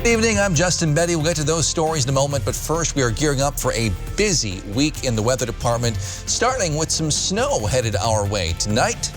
Good evening, I'm Justin Betty. We'll get to those stories in a moment, but first we are gearing up for a busy week in the weather department, starting with some snow headed our way tonight.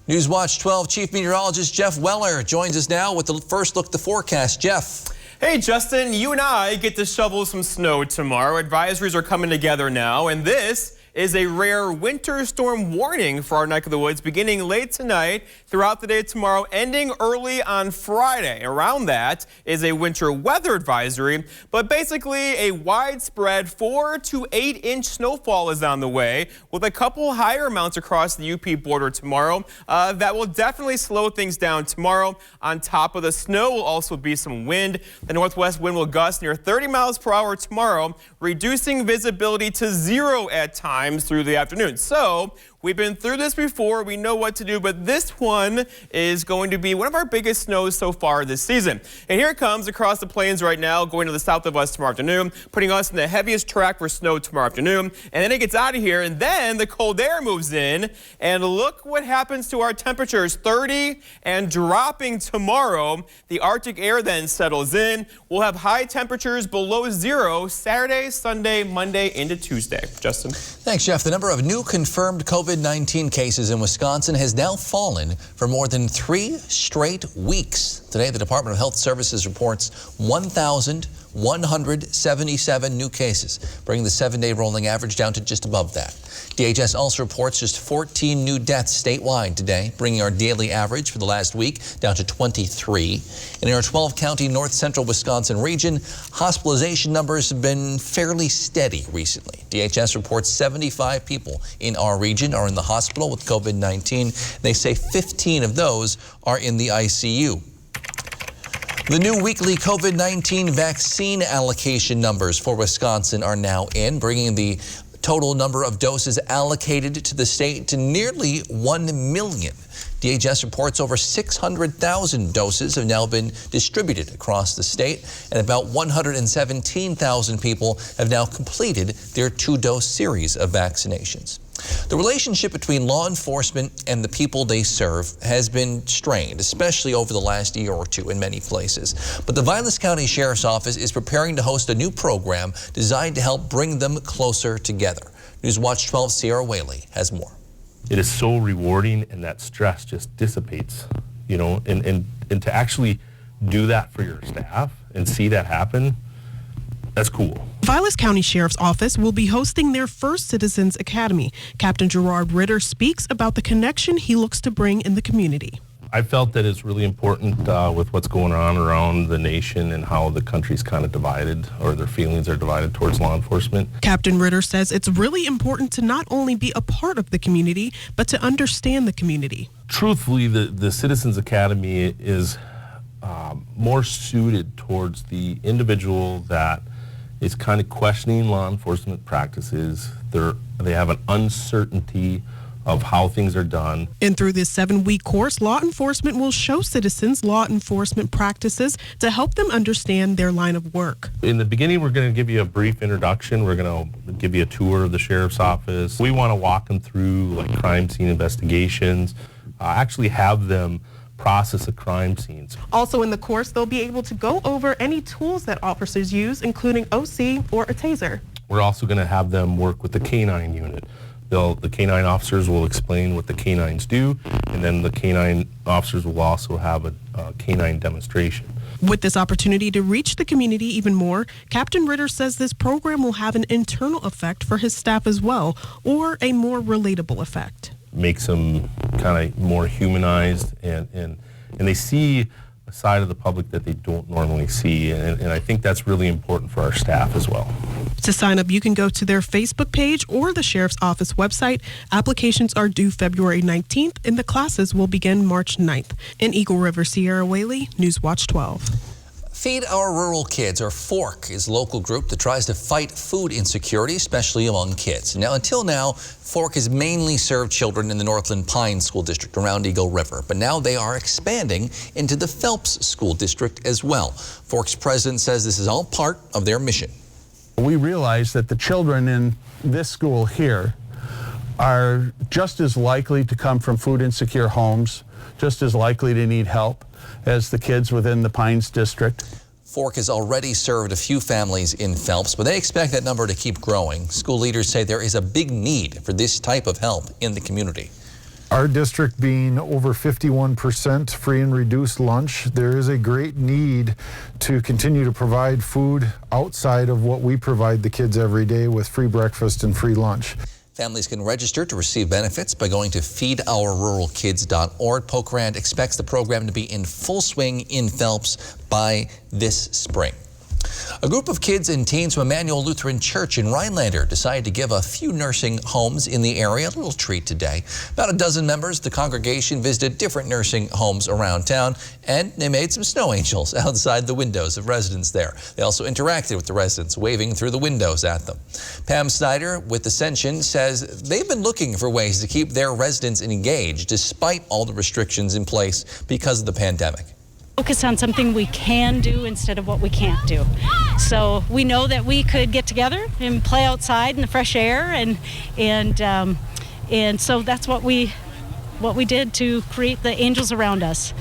Newswatch 12 Chief Meteorologist Jeff Weller joins us now with the first look at the forecast. Jeff. Hey Justin, you and I get to shovel some snow tomorrow. Advisories are coming together now, and this is a rare winter storm warning for our neck of the woods beginning late tonight, throughout the day tomorrow, ending early on Friday. Around that is a winter weather advisory, but basically a widespread 4 to 8 inch snowfall is on the way with a couple higher amounts across the UP border tomorrow. That will definitely slow things down tomorrow. On top of the snow will also be some wind. The northwest wind will gust near 30 miles per hour tomorrow, reducing visibility to 0 at times through the afternoon. So we've been through this before. We know what to do, but this one is going to be one of our biggest snows so far this season. And here it comes across the plains right now, going to the south of us tomorrow afternoon, putting us in the heaviest track for snow tomorrow afternoon. And then it gets out of here, and then the cold air moves in, and look what happens to our temperatures. 30 and dropping tomorrow. The Arctic air then settles in. We'll have high temperatures below 0 Saturday, Sunday, Monday into Tuesday. Justin. Thanks, Jeff. The number of new confirmed COVID-19 cases in Wisconsin has now fallen for more than 3 straight weeks. Today, the Department of Health Services reports 1,177 new cases, bringing the 7-day rolling average down to just above that. DHS also reports just 14 new deaths statewide today, bringing our daily average for the last week down to 23. In our 12-county north central Wisconsin region, hospitalization numbers have been fairly steady recently. DHS reports 75 people in our region are in the hospital with COVID-19. They say 15 of those are in the ICU. The new weekly COVID-19 vaccine allocation numbers for Wisconsin are now in, bringing the total number of doses allocated to the state to nearly 1 million. DHS reports over 600,000 doses have now been distributed across the state, and about 117,000 people have now completed their 2-dose series of vaccinations. The relationship between law enforcement and the people they serve has been strained, especially over the last year or two in many places. But the Vilas County Sheriff's Office is preparing to host a new program designed to help bring them closer together. Newswatch 12's Sierra Whaley has more. It is so rewarding, and that stress just dissipates, you know, and to actually do that for your staff and see that happen, that's cool. Vilas County Sheriff's Office will be hosting their first Citizens Academy. Captain Gerard Ritter speaks about the connection he looks to bring in the community. I felt that it's really important with what's going on around the nation and how the country's kind of divided, or their feelings are divided towards law enforcement. Captain Ritter says it's really important to not only be a part of the community, but to understand the community. Truthfully, the Citizens Academy is more suited towards the individual that is kind of questioning law enforcement practices. They have an uncertainty of how things are done. And through this 7-week course, law enforcement will show citizens law enforcement practices to help them understand their line of work. In the beginning, we're going to give you a brief introduction. We're going to give you a tour of the sheriff's office. We want to walk them through like crime scene investigations, actually have them process a crime scene. Also in the course, they'll be able to go over any tools that officers use, including OC or a taser. We're also going to have them work with the K-9 unit. The K-9 officers will explain what the K-9s do, and then the K-9 officers will also have a K-9 demonstration. With this opportunity to reach the community even more, Captain Ritter says this program will have an internal effect for his staff as well, or a more relatable effect. Makes them kind of more humanized, and they see a side of the public that they don't normally see, and I think that's really important for our staff as well. To sign up, you can go to their Facebook page or the Sheriff's Office website. Applications are due February 19th, and the classes will begin March 9th. In Eagle River, Sierra Whaley, Newswatch 12. Feed Our Rural Kids, or FORK, is a local group that tries to fight food insecurity, especially among kids. Now, until now, FORK has mainly served children in the Northland Pines School District around Eagle River, but now they are expanding into the Phelps School District as well. FORK's president says this is all part of their mission. We realize that the children in this school here are just as likely to come from food insecure homes, just as likely to need help, as the kids within the Pines district. Fork has already served a few families in Phelps, but they expect that number to keep growing. School leaders say there is a big need for this type of help in the community. Our district being over 51% free and reduced lunch, there is a great need to continue to provide food outside of what we provide the kids every day with free breakfast and free lunch. Families can register to receive benefits by going to feedourruralkids.org. Pokrand expects the program to be in full swing in Phelps by this spring. A group of kids and teens from Emmanuel Lutheran Church in Rhinelander decided to give a few nursing homes in the area a little treat today. About a dozen members of the congregation visited different nursing homes around town, and they made some snow angels outside the windows of residents there. They also interacted with the residents, waving through the windows at them. Pam Snyder with Ascension says they've been looking for ways to keep their residents engaged despite all the restrictions in place because of the pandemic. Focus on something we can do instead of what we can't do. So we know that we could get together and play outside in the fresh air, and so that's what we did to create the angels around us.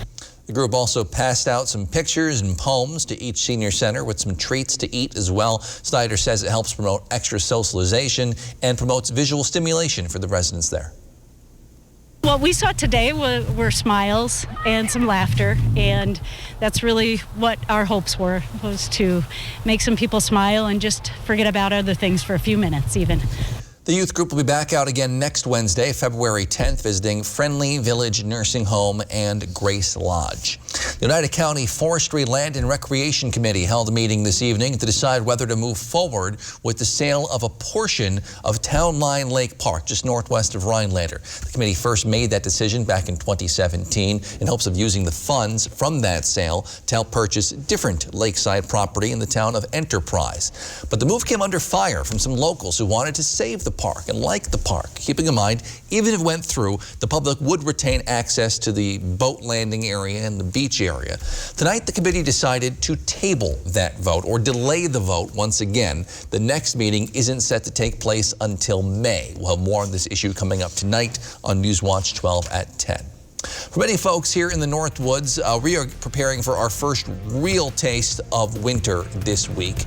The group also passed out some pictures and poems to each senior center with some treats to eat as well. Snyder says it helps promote extra socialization and promotes visual stimulation for the residents there. What we saw today were smiles and some laughter, and that's really what our hopes were, was to make some people smile and just forget about other things for a few minutes even. The youth group will be back out again next Wednesday, February 10th, visiting Friendly Village Nursing Home and Grace Lodge. The United County Forestry Land and Recreation Committee held a meeting this evening to decide whether to move forward with the sale of a portion of Town Line Lake Park, just northwest of Rhinelander. The committee first made that decision back in 2017 in hopes of using the funds from that sale to help purchase different lakeside property in the town of Enterprise. But the move came under fire from some locals who wanted to save the park and like the park, keeping in mind, even if it went through, the public would retain access to the boat landing area and the beach area. Tonight, the committee decided to table that vote or delay the vote once again. The next meeting isn't set to take place until May. We'll have more on this issue coming up tonight on Newswatch 12 at 10. For many folks here in the Northwoods, we are preparing for our first real taste of winter this week.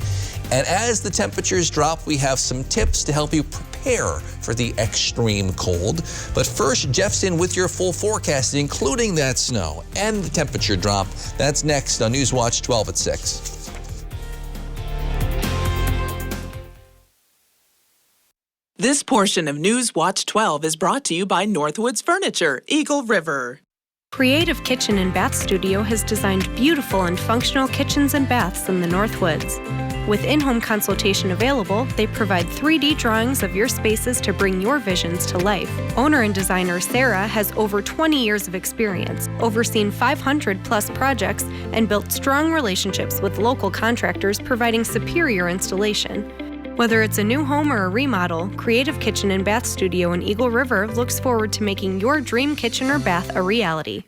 And as the temperatures drop, we have some tips to help you prepare for the extreme cold. But first, Jeff's in with your full forecast, including that snow and the temperature drop. That's next on Newswatch 12 at 6. This portion of Newswatch 12 is brought to you by Northwoods Furniture, Eagle River. Creative Kitchen and Bath Studio has designed beautiful and functional kitchens and baths in the Northwoods. With in-home consultation available, they provide 3D drawings of your spaces to bring your visions to life. Owner and designer Sarah has over 20 years of experience, overseen 500-plus projects, and built strong relationships with local contractors providing superior installation. Whether it's a new home or a remodel, Creative Kitchen and Bath Studio in Eagle River looks forward to making your dream kitchen or bath a reality.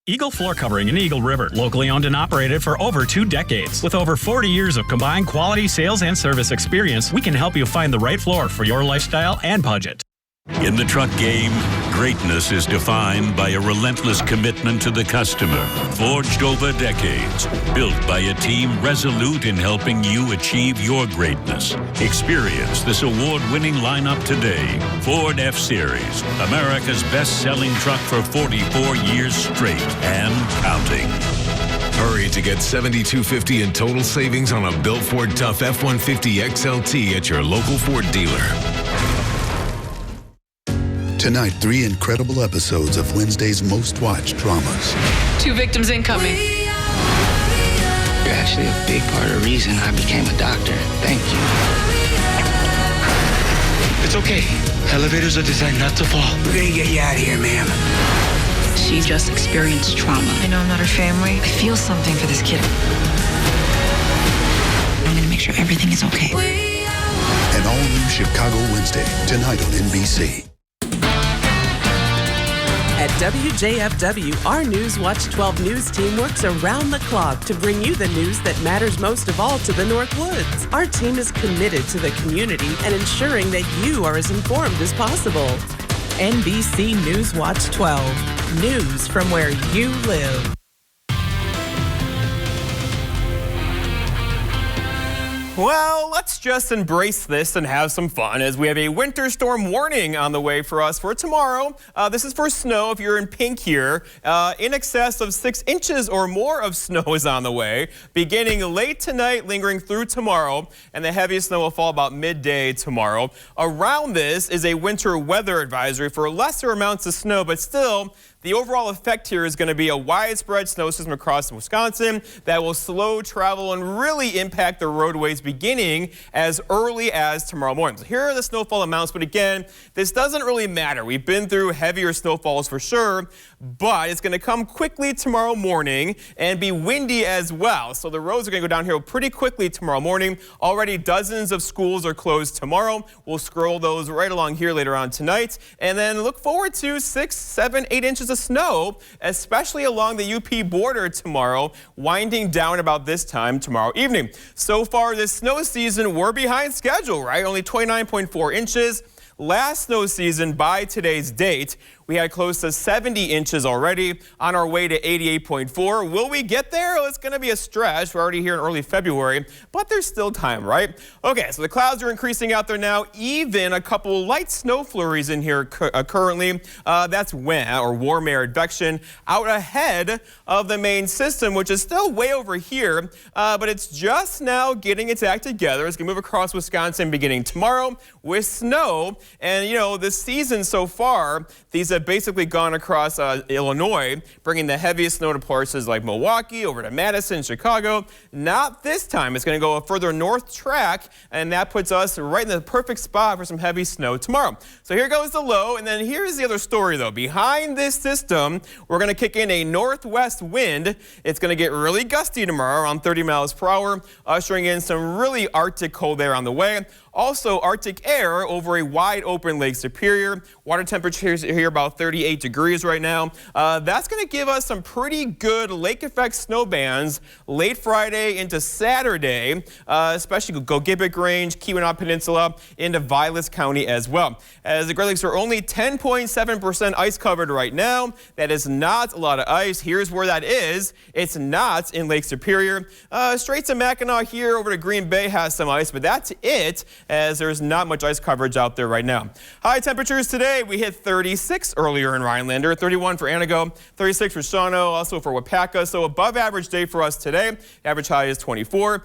Eagle Floor Covering in Eagle River, locally owned and operated for over 2 decades. With over 40 years of combined quality sales and service experience, we can help you find the right floor for your lifestyle and budget. In the truck game, greatness is defined by a relentless commitment to the customer, forged over decades, built by a team resolute in helping you achieve your greatness. Experience this award-winning lineup today. Ford F-Series, America's best-selling truck for 44 years straight and counting. Hurry to get $7,250 in total savings on a built Ford Tough F-150 XLT at your local Ford dealer. Tonight, 3 incredible episodes of Wednesday's most watched dramas. 2 victims incoming. You're actually a big part of the reason I became a doctor. Thank you. It's okay. Elevators are designed not to fall. We're gonna get you out of here, ma'am. She just experienced trauma. I know I'm not her family. I feel something for this kid. I'm gonna make sure everything is okay. An all-new Chicago Wednesday, tonight on NBC. At WJFW, our Newswatch 12 news team works around the clock to bring you the news that matters most of all to the Northwoods. Our team is committed to the community and ensuring that you are as informed as possible. NBC Newswatch 12, news from where you live. Well, let's just embrace this and have some fun as we have a winter storm warning on the way for us for tomorrow. This is for snow if you're in pink here. In excess of 6 inches or more of snow is on the way, beginning late tonight, lingering through tomorrow, and the heaviest snow will fall about midday tomorrow. Around this is a winter weather advisory for lesser amounts of snow, but still, the overall effect here is going to be a widespread snow system across Wisconsin that will slow travel and really impact the roadways beginning as early as tomorrow morning. So here are the snowfall amounts, but again, this doesn't really matter. We've been through heavier snowfalls for sure, but it's going to come quickly tomorrow morning and be windy as well. So the roads are going to go downhill pretty quickly tomorrow morning. Already dozens of schools are closed tomorrow. We'll scroll those right along here later on tonight. And then look forward to 6, 7, 8 inches of snow, especially along the UP border tomorrow, winding down about this time tomorrow evening. So far this snow season, we're behind schedule, right? Only 29.4 inches. Last snow season, by today's date, we had close to 70 inches already, on our way to 88.4. Will we get there? Well, it's going to be a stretch. We're already here in early February, but there's still time, right? Okay, so the clouds are increasing out there now. Even a couple light snow flurries in here currently. That's warm air advection out ahead of the main system, which is still way over here, but it's just now getting its act together. It's going to move across Wisconsin beginning tomorrow with snow. And, you know, this season so far, these have basically gone across Illinois, bringing the heaviest snow to places like Milwaukee, over to Madison, Chicago. Not this time. It's going to go a further north track, and that puts us right in the perfect spot for some heavy snow tomorrow. So here goes the low, and then here's the other story, though. Behind this system, we're going to kick in a northwest wind. It's going to get really gusty tomorrow, around 30 miles per hour, ushering in some really Arctic cold air on the way. Also, Arctic air over a wide open Lake Superior. Water temperatures here about 38 degrees right now. That's going to give us some pretty good lake effect snow bands late Friday into Saturday, especially Gogebic Range, Keweenaw Peninsula, into Vilas County as well. As the Great Lakes are only 10.7% ice covered right now. That is not a lot of ice. Here's where that is. It's not in Lake Superior. Straits of Mackinac here over to Green Bay has some ice, but that's it, as there's not much ice coverage out there right now. High temperatures today, we hit 36 earlier in Rhinelander, 31 for Anago, 36 for Shawano, also for Wapaka. So above average day for us today. Average high is 24.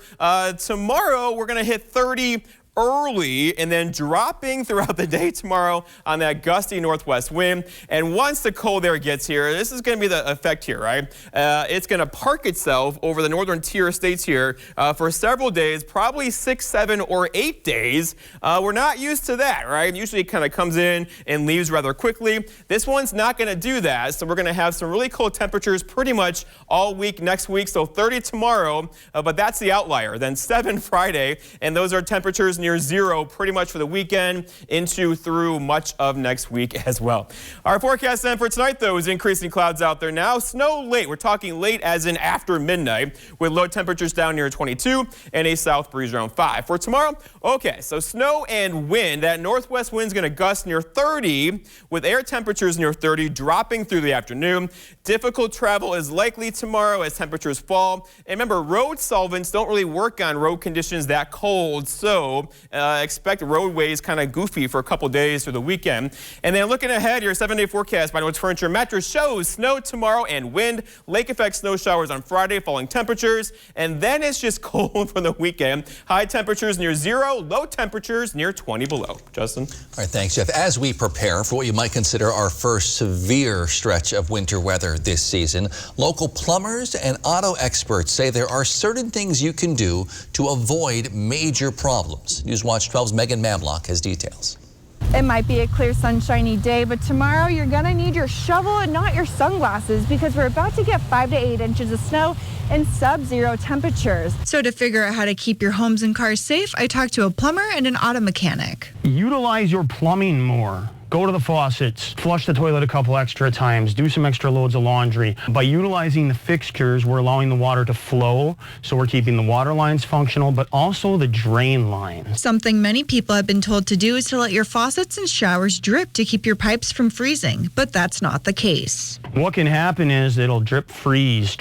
Tomorrow, we're going to hit 30 early and then dropping throughout the day tomorrow on that gusty northwest wind. And once the cold air gets here, this is going to be the effect here, right? It's going to park itself over the northern tier states here for several days, probably 6, 7, or 8 days. We're not used to that, right? Usually it kind of comes in and leaves rather quickly. This one's not going to do that. So we're going to have some really cold temperatures pretty much all week next week. So 30 tomorrow, but that's the outlier. Then 7 Friday, and those are temperatures near zero pretty much for the weekend into through much of next week as well. Our forecast then for tonight, though, is increasing clouds out there now. Snow late. We're talking late as in after midnight, with low temperatures down near 22 and a south breeze around 5. For tomorrow, okay, so snow and wind. That northwest wind's going to gust near 30 with air temperatures near 30 dropping through the afternoon. Difficult travel is likely tomorrow as temperatures fall. And remember, road solvents don't really work on road conditions that cold, so expect roadways kind of goofy for a couple days through the weekend. And then looking ahead, your 7-day forecast by Norwich Furniture Mattress shows snow tomorrow and wind. Lake effect snow showers on Friday, falling temperatures. And then it's just cold for the weekend. High temperatures near 0, low temperatures near 20 below. Justin? All right, thanks, Jeff. As we prepare for what you might consider our first severe stretch of winter weather this season, local plumbers and auto experts say there are certain things you can do to avoid major problems. Newswatch 12's Megan Mamlock has details. It might be a clear, sunshiny day, but tomorrow you're going to need your shovel and not your sunglasses because we're about to get 5 to 8 inches of snow and sub-zero temperatures. So to figure out how to keep your homes and cars safe, I talked to a plumber and an auto mechanic. Utilize your plumbing more. go to the faucets, flush the toilet a couple extra times, do some extra loads of laundry. By utilizing the fixtures, we're allowing the water to flow, so we're keeping the water lines functional, but also the drain lines. Something many people have been told to do is to let your faucets and showers drip to keep your pipes from freezing, but that's not the case. What can happen is it'll drip freeze.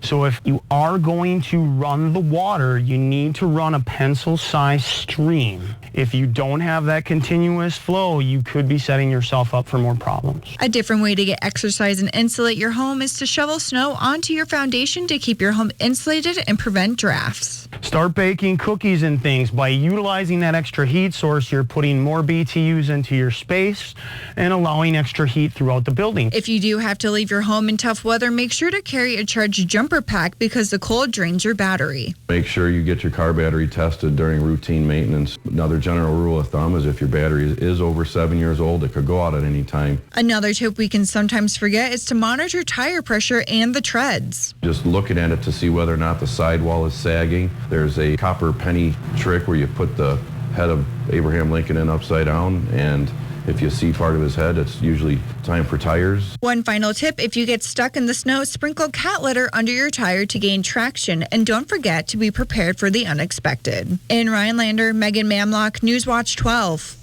So if you are going to run the water, you need to run a pencil-sized stream. If you don't have that continuous flow, you could be setting yourself up for more problems. A different way to get exercise and insulate your home is to shovel snow onto your foundation to keep your home insulated and prevent drafts. Start baking cookies and things. By utilizing that extra heat source, you're putting more BTUs into your space and allowing extra heat throughout the building. If you do have to leave your home in tough weather, make sure to carry a charged jumper pack because the cold drains your battery. Make sure you get your car battery tested during routine maintenance. Another general rule of thumb is if your battery is over 7 years old, it could go out at any time. Another tip we can sometimes forget is to monitor tire pressure and the treads. Just looking at it to see whether or not the sidewall is sagging. There's a copper penny trick where you put the head of Abraham Lincoln in upside down, and if you see part of his head, it's usually time for tires. One final tip, if you get stuck in the snow, sprinkle cat litter under your tire to gain traction, and don't forget to be prepared for the unexpected. In Rhinelander, Megan Mamlock, Newswatch 12.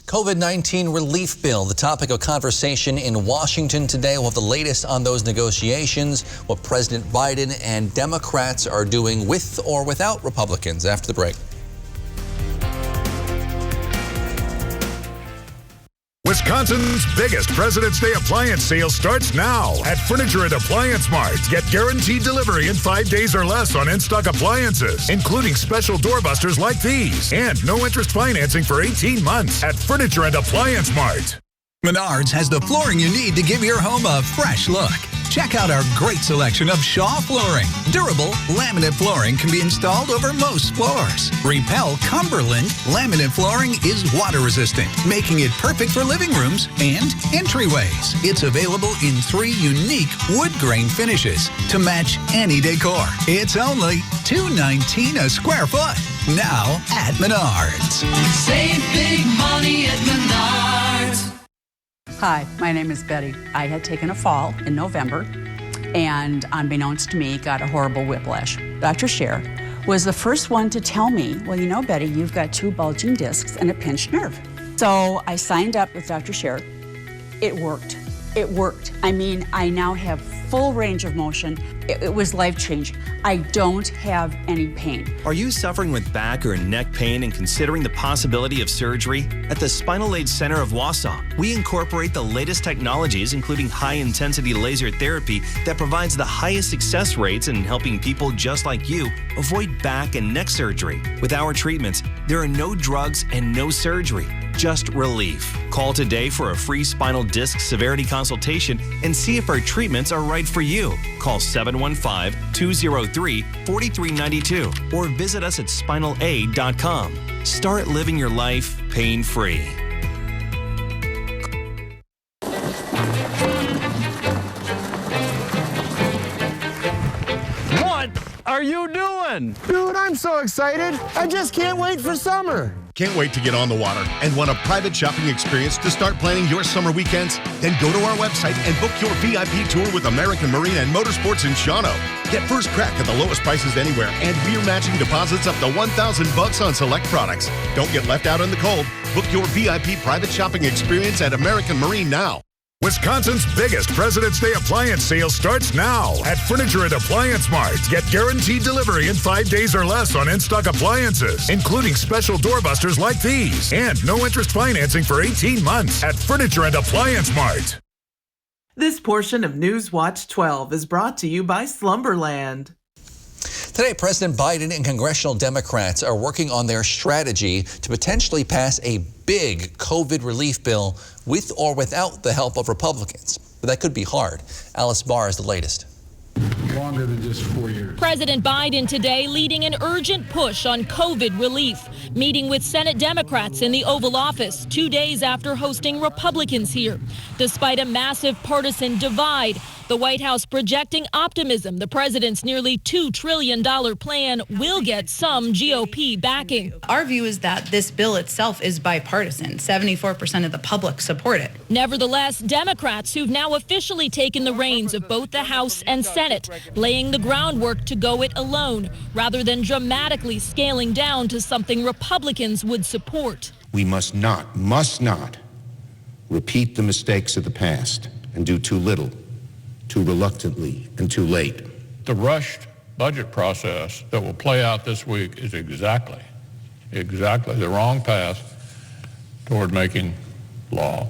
COVID-19 relief bill, the topic of conversation in Washington today. We'll have the latest on those negotiations, what President Biden and Democrats are doing with or without Republicans after the break. Wisconsin's biggest President's Day appliance sale starts now at Furniture and Appliance Mart. Get guaranteed delivery in 5 days or less on in-stock appliances, including special doorbusters like these, and no interest financing for 18 months at Furniture and Appliance Mart. Menards has the flooring you need to give your home a fresh look. Check out our great selection of Shaw flooring. Durable laminate flooring can be installed over most floors. Repel Cumberland laminate flooring is water resistant, making it perfect for living rooms and entryways. It's available in 3 unique wood grain finishes to match any decor. It's only $2.19 a square foot. Now at Menards. Save big money at Menards. Hi, my name is Betty. I had taken a fall in November and, unbeknownst to me, got a horrible whiplash. Dr. Scher was the first one to tell me, well, you know, Betty, you've got 2 bulging discs and a pinched nerve. So I signed up with Dr. Scher. It worked. It worked. I mean, I now have full range of motion. It was life-changing. I don't have any pain. Are you suffering with back or neck pain and considering the possibility of surgery? At the Spinal Aid Center of Wausau, we incorporate the latest technologies, including high-intensity laser therapy that provides the highest success rates in helping people just like you avoid back and neck surgery. With our treatments, there are no drugs and no surgery, just relief. Call today for a free spinal disc severity consultation and see if our treatments are right for you. Call 715-203-4392 or visit us at spinalaid.com. Start living your life pain-free. What are you doing? Dude, I'm so excited. I just can't wait for summer. Can't wait to get on the water and want a private shopping experience to start planning your summer weekends? Then go to our website and book your VIP tour with American Marine and Motorsports in Shawano. Get first crack at the lowest prices anywhere, and we're matching deposits up to $1,000 on select products. Don't get left out in the cold. Book your VIP private shopping experience at American Marine now. Wisconsin's biggest President's Day appliance sale starts now at Furniture and Appliance Mart. Get guaranteed delivery in 5 days or less on in-stock appliances, including special doorbusters like these, and no interest financing for 18 months at Furniture and Appliance Mart. This portion of Newswatch 12 is brought to you by Slumberland. Today, President Biden and congressional Democrats are working on their strategy to potentially pass a big COVID relief bill with or without the help of Republicans. But that could be hard. Alice Barr is the latest. longer than just 4 years. President Biden today leading an urgent push on COVID relief, meeting with Senate Democrats in the Oval Office 2 days after hosting Republicans here. Despite a massive partisan divide, the White House projecting optimism the president's nearly $2 trillion plan will get some GOP backing. Our view is that this bill itself is bipartisan. 74% of the public support it. Nevertheless, Democrats who've now officially taken the reins of both the House and Senate, laying the groundwork to go it alone, rather than dramatically scaling down to something Republicans would support. We must not repeat the mistakes of the past and do too little, too reluctantly, and too late. The rushed budget process that will play out this week is exactly the wrong path toward making law.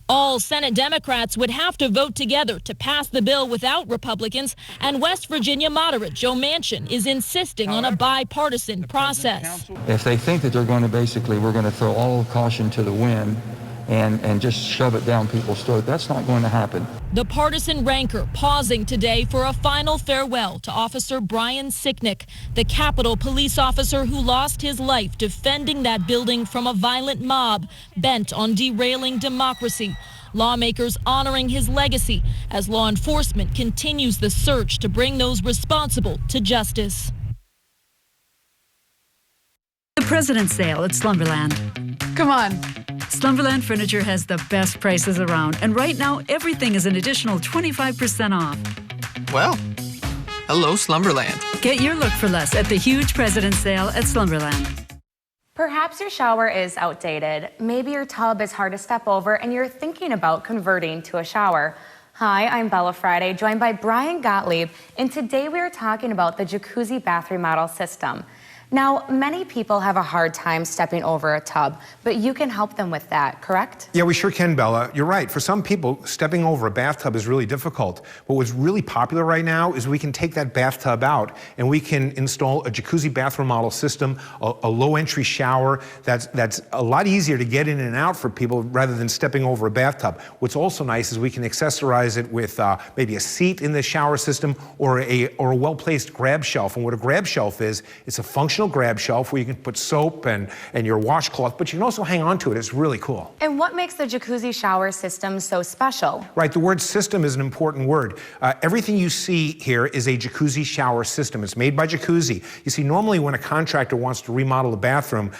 All Senate Democrats would have to vote together to pass the bill without Republicans, and West Virginia moderate Joe Manchin is insisting on a bipartisan process. If they think that we're going to throw all caution to the wind and just shove it down people's throat, that's not going to happen. The partisan rancor pausing today for a final farewell to Officer Brian Sicknick, the Capitol police officer who lost his life defending that building from a violent mob bent on derailing democracy. Lawmakers honoring his legacy as law enforcement continues the search to bring those responsible to justice. The President's Sale at Slumberland. Come on. Slumberland Furniture has the best prices around, and right now everything is an additional 25% off. Well, hello Slumberland. Get your look for less at the huge President's Sale at Slumberland. Perhaps your shower is outdated. Maybe your tub is hard to step over and you're thinking about converting to a shower. Hi, I'm Bella Friday, joined by Brian Gottlieb, and today we are talking about the jacuzzi bath remodel system. Now, many people have a hard time stepping over a tub, but you can help them with that, correct? Yeah, we sure can, Bella. You're right. For some people, stepping over a bathtub is really difficult. But what's really popular right now is we can take that bathtub out and we can install a jacuzzi bath remodel system, a low-entry shower that's a lot easier to get in and out for people rather than stepping over a bathtub. What's also nice is we can accessorize it with maybe a seat in the shower system or a well-placed grab shelf. And what a grab shelf is, it's a functional grab shelf where you can put soap and your washcloth, but you can also hang on to it. It's really cool. And what makes the jacuzzi shower system so special? Right, the word system is an important word. Everything you see here is a jacuzzi shower system. It's made by Jacuzzi. You see, normally when a contractor wants to remodel a bathroom,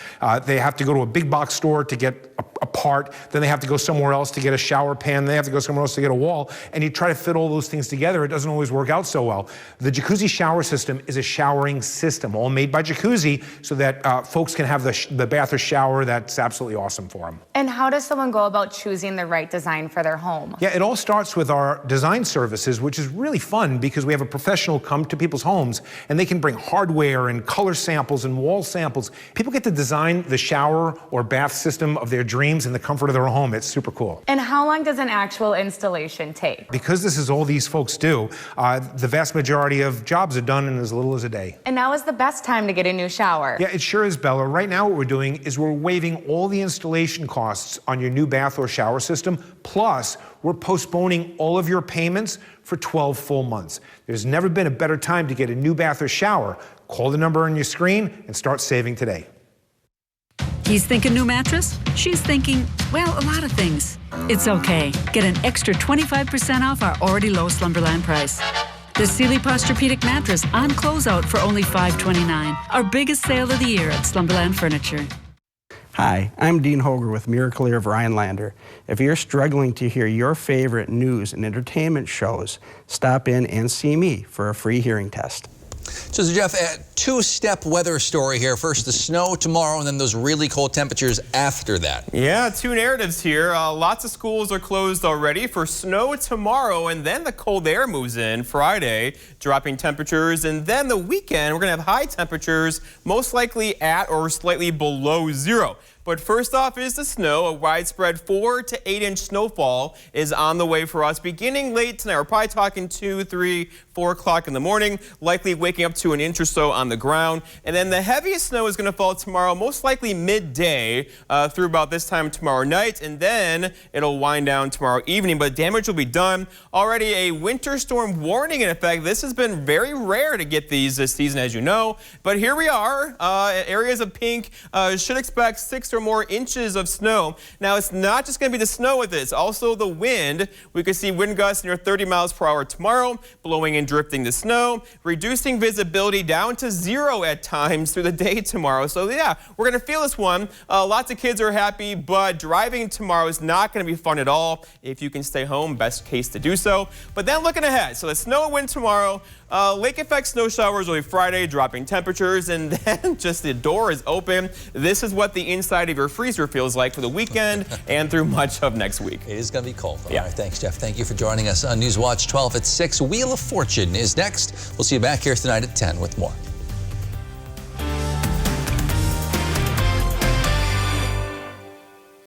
they have to go to a big box store to get a part, then they have to go somewhere else to get a shower pan, they have to go somewhere else to get a wall, and you try to fit all those things together. It doesn't always work out so well. The Jacuzzi shower system is a showering system, all made by Jacuzzi, so that folks can have the bath or shower that's absolutely awesome for them. And how does someone go about choosing the right design for their home? Yeah, it all starts with our design services, which is really fun because we have a professional come to people's homes and they can bring hardware and color samples and wall samples. People get to design the shower or bath system of their dreams in the comfort of their home. It's super cool. And how long does an actual installation take? Because this is all these folks do, the vast majority of jobs are done in as little as a day. And now is the best time to get a new shower. Yeah, it sure is, Bella. Right now what we're doing is we're waiving all the installation costs on your new bath or shower system, plus we're postponing all of your payments for 12 full months. There's never been a better time to get a new bath or shower. Call the number on your screen and start saving today. He's thinking new mattress. She's thinking, well, a lot of things. It's okay. Get an extra 25% off our already low Slumberland price. The Sealy Posturepedic mattress on closeout for only $529. Our biggest sale of the year at Slumberland Furniture. Hi, I'm Dean Hoger with Miracle-Ear of Rhinelander. If you're struggling to hear your favorite news and entertainment shows, stop in and see me for a free hearing test. So, Jeff, a two-step weather story here. First, the snow tomorrow, and then those really cold temperatures after that. Yeah, two narratives here. Lots of schools are closed already for snow tomorrow, and then the cold air moves in Friday, dropping temperatures. And then the weekend, we're going to have high temperatures, most likely at or slightly below zero. But first off is the snow. A widespread 4 to 8 inch snowfall is on the way for us beginning late tonight. We're probably talking 2, 3, 4 o'clock in the morning, likely waking up to an inch or so on the ground. And then the heaviest snow is going to fall tomorrow, most likely midday through about this time tomorrow night. And then it'll wind down tomorrow evening, but damage will be done. Already a winter storm warning in effect. This is has been very rare to get these this season, as you know. But here we are. Areas of pink should expect 6 or more inches of snow. Now, it's not just going to be the snow with this, also the wind. We could see wind gusts near 30 miles per hour tomorrow, blowing and drifting the snow, reducing visibility down to 0 at times through the day tomorrow. So yeah, we're going to feel this one. Lots of kids are happy, but driving tomorrow is not going to be fun at all. If you can stay home, best case to do so. But then looking ahead, so the snow and wind tomorrow, lake effect snow showers will be Friday, dropping temperatures, and then just the door is open. This is what the inside of your freezer feels like for the weekend and through much of next week. It is going to be cold. All right, thanks, Jeff. Thank you for joining us on News Watch 12 at 6. Wheel of Fortune is next. We'll see you back here tonight at 10 with more.